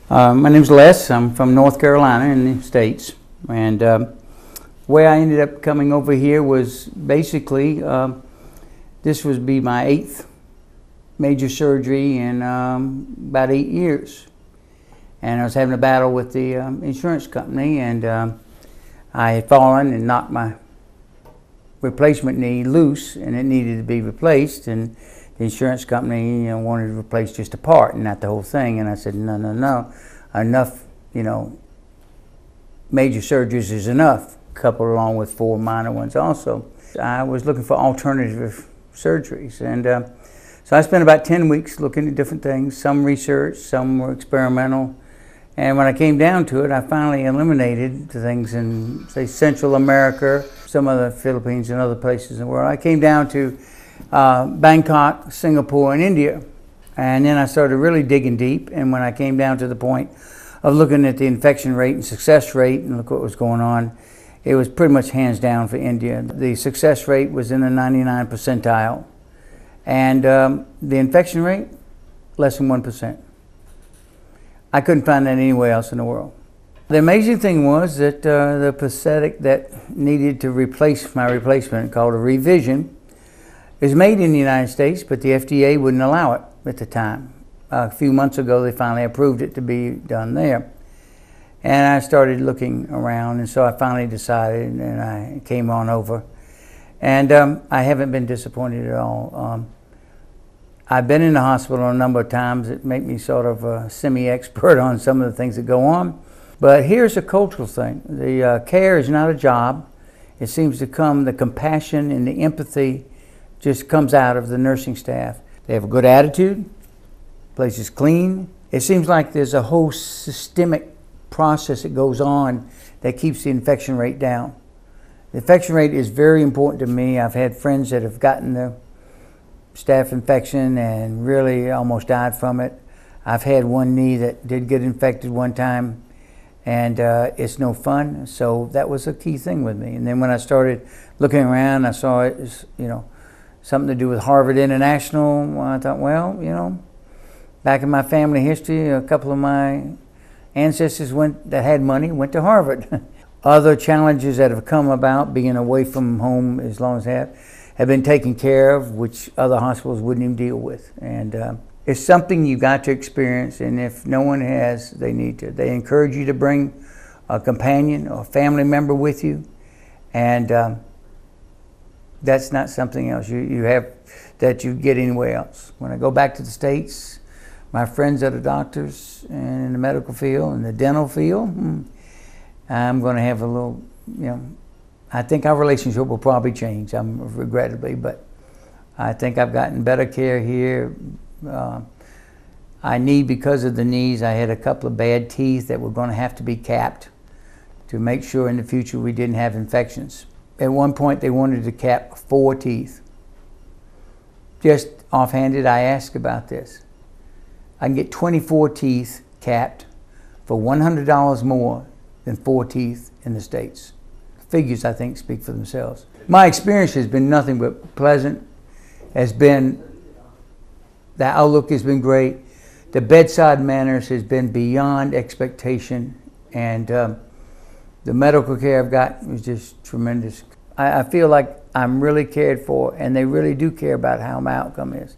My name's Les. I'm from North Carolina in the States. And the way I ended up coming over here was basically, this would be my 8th major surgery in about 8 years. And I was having a battle with the insurance company, and I had fallen and knocked my replacement knee loose, and it needed to be replaced. And the insurance company, wanted to replace just a part and not the whole thing. And I said, no, enough, major surgeries is enough, coupled along with 4 minor ones also. I was looking for alternative surgeries, and so I spent about 10 weeks looking at different things, some research, some were experimental. And when I came down to it, I finally eliminated the things in, say, Central America, some of the Philippines and other places in the world. I came down to Bangkok, Singapore, and India. And then I started really digging deep. And when I came down to the point of looking at the infection rate and success rate and look what was going on, it was pretty much hands down for India. The success rate was in the 99th percentile. And the infection rate, less than 1%. I couldn't find that anywhere else in the world. The amazing thing was that the prosthetic that needed to replace my replacement, called a revision, is made in the United States, but the FDA wouldn't allow it at the time. A few months ago, they finally approved it to be done there. And I started looking around, and so I finally decided, and I came on over. And I haven't been disappointed at all. I've been in the hospital a number of times that make me sort of a semi-expert on some of the things that go on. But here's a cultural thing. The care is not a job. It seems to come, the compassion and the empathy just comes out of the nursing staff. They have a good attitude, the place is clean. It seems like there's a whole systemic process that goes on that keeps the infection rate down. The infection rate is very important to me. I've had friends that have gotten the staph infection and really almost died from it. I've had one knee that did get infected one time, and it's no fun. So that was a key thing with me. And then when I started looking around, I saw it as, something to do with Harvard International. I thought, well, back in my family history, a couple of my ancestors that had money went to Harvard. Other challenges that have come about being away from home as long as I have been taken care of, which other hospitals wouldn't even deal with. And it's something you got to experience, and if no one has, they need to. They encourage you to bring a companion or a family member with you, and that's not something else you have that you get anywhere else. When I go back to the States, my friends that are doctors and in the medical field and the dental field, I'm going to have a little, I think our relationship will probably change, regrettably, but I think I've gotten better care here. Because of the knees, I had a couple of bad teeth that were going to have to be capped to make sure in the future we didn't have infections. At one point, they wanted to cap 4 teeth. Just offhanded, I asked about this. I can get 24 teeth capped for $100 more than 4 teeth in the States. Figures, I think, speak for themselves. My experience has been nothing but pleasant. The outlook has been great. The bedside manners has been beyond expectation, and the medical care I've got is just tremendous. I feel like I'm really cared for, and they really do care about how my outcome is.